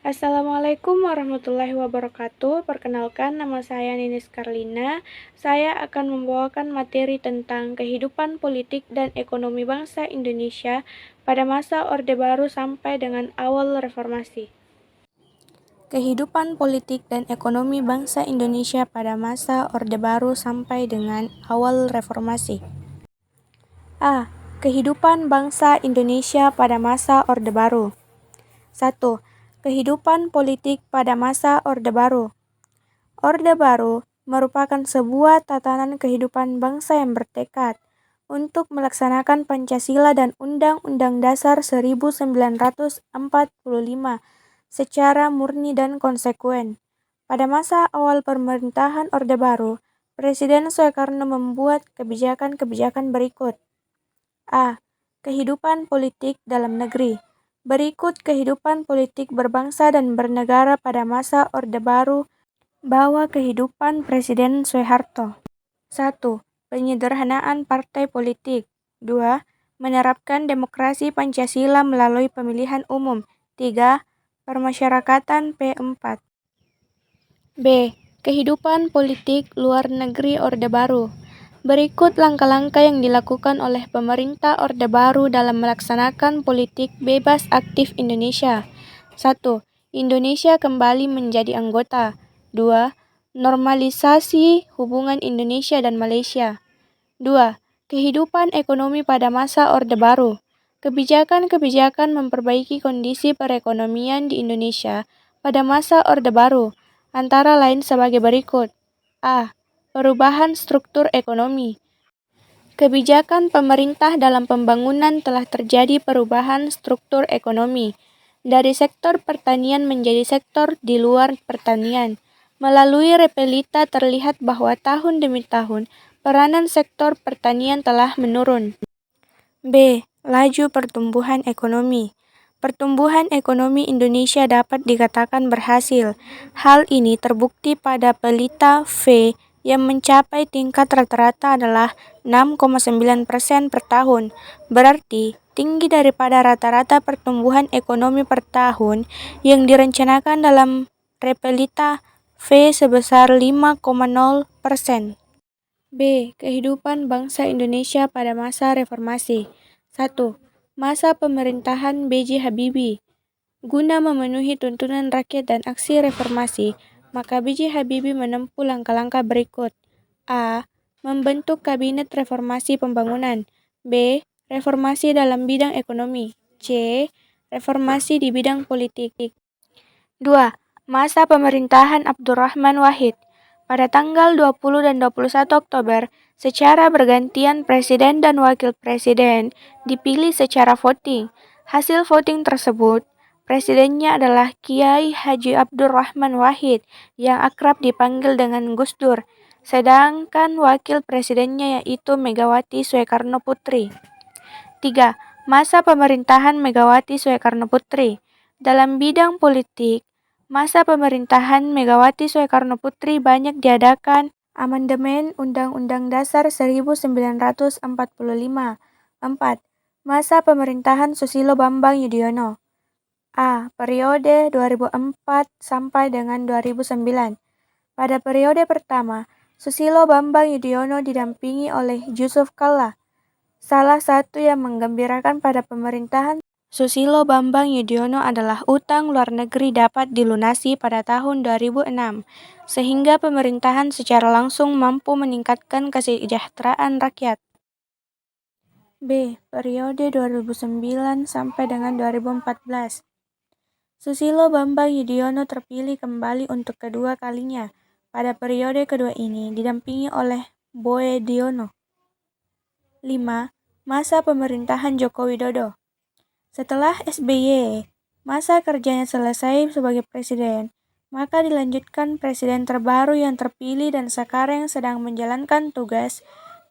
Assalamualaikum warahmatullahi wabarakatuh. Perkenalkan, nama saya Ninis Karlina. Saya akan membawakan materi tentang kehidupan politik dan ekonomi bangsa Indonesia pada masa Orde Baru sampai dengan awal reformasi. Kehidupan politik dan ekonomi bangsa Indonesia pada masa Orde Baru sampai dengan awal reformasi. A. Kehidupan bangsa Indonesia pada masa Orde Baru. 1. Kehidupan politik pada masa Orde Baru. Orde Baru merupakan sebuah tatanan kehidupan bangsa yang bertekad untuk melaksanakan Pancasila dan Undang-Undang Dasar 1945 secara murni dan konsekuen. Pada masa awal pemerintahan Orde Baru, Presiden Soekarno membuat kebijakan-kebijakan berikut. A. Kehidupan politik dalam negeri. Berikut kehidupan politik berbangsa dan bernegara pada masa Orde Baru bawah kehidupan Presiden Soeharto. 1. Penyederhanaan partai politik. 2. Menerapkan demokrasi Pancasila melalui pemilihan umum. 3. Permasyarakatan P4. B. Kehidupan politik luar negeri Orde Baru. Berikut langkah-langkah yang dilakukan oleh pemerintah Orde Baru dalam melaksanakan politik bebas aktif Indonesia. 1. Indonesia kembali menjadi anggota. 2. Normalisasi hubungan Indonesia dan Malaysia. 2. Kehidupan ekonomi pada masa Orde Baru. Kebijakan-kebijakan memperbaiki kondisi perekonomian di Indonesia pada masa Orde Baru, antara lain sebagai berikut. A. Perubahan struktur ekonomi. Kebijakan pemerintah dalam pembangunan telah terjadi perubahan struktur ekonomi dari sektor pertanian menjadi sektor di luar pertanian. Melalui repelita terlihat bahwa tahun demi tahun peranan sektor pertanian telah menurun. B. Laju pertumbuhan ekonomi. Pertumbuhan ekonomi Indonesia dapat dikatakan berhasil. Hal ini terbukti pada pelita V yang mencapai tingkat rata-rata adalah 6,9% per tahun. Berarti tinggi daripada rata-rata pertumbuhan ekonomi per tahun yang direncanakan dalam repelita V sebesar 5,0%. B. Kehidupan bangsa Indonesia pada masa reformasi. 1. Masa pemerintahan B.J. Habibie. Guna memenuhi tuntunan rakyat dan aksi reformasi, maka B.J. Habibie menempuh langkah-langkah berikut. A. Membentuk Kabinet Reformasi Pembangunan. B. Reformasi dalam bidang ekonomi. C. Reformasi di bidang politik. 2. Masa pemerintahan Abdurrahman Wahid. Pada tanggal 20 dan 21 Oktober, secara bergantian Presiden dan Wakil Presiden dipilih secara voting. Hasil voting tersebut, presidennya adalah Kiai Haji Abdurrahman Wahid yang akrab dipanggil dengan Gus Dur, sedangkan wakil presidennya yaitu Megawati Soekarno Putri. 3. Masa pemerintahan Megawati Soekarno Putri. Dalam bidang politik, masa pemerintahan Megawati Soekarno Putri banyak diadakan amandemen Undang-Undang Dasar 1945. 4. Masa pemerintahan Susilo Bambang Yudhoyono. A. Periode 2004 sampai dengan 2009. Pada periode pertama, Susilo Bambang Yudhoyono didampingi oleh Yusuf Kalla. Salah satu yang menggembirakan pada pemerintahan Susilo Bambang Yudhoyono adalah utang luar negeri dapat dilunasi pada tahun 2006, sehingga pemerintahan secara langsung mampu meningkatkan kesejahteraan rakyat. B. Periode 2009 sampai dengan 2014. Susilo Bambang Yudhoyono terpilih kembali untuk kedua kalinya. Pada periode kedua ini didampingi oleh Boediono. 5. Masa pemerintahan Joko Widodo. Setelah SBY masa kerjanya selesai sebagai presiden, maka dilanjutkan presiden terbaru yang terpilih dan sekarang sedang menjalankan tugas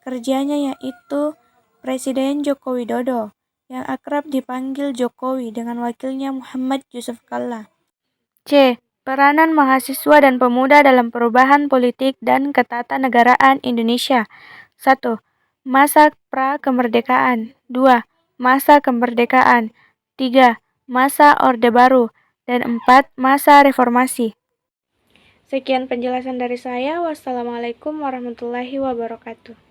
kerjanya yaitu Presiden Joko Widodo yang akrab dipanggil Jokowi dengan wakilnya Muhammad Yusuf Kalla. C. Peranan mahasiswa dan pemuda dalam perubahan politik dan ketatanegaraan Indonesia. 1. Masa pra-kemerdekaan. 2. Masa kemerdekaan. 3. Masa Orde Baru. dan 4. Masa reformasi. Sekian penjelasan dari saya. Wassalamualaikum warahmatullahi wabarakatuh.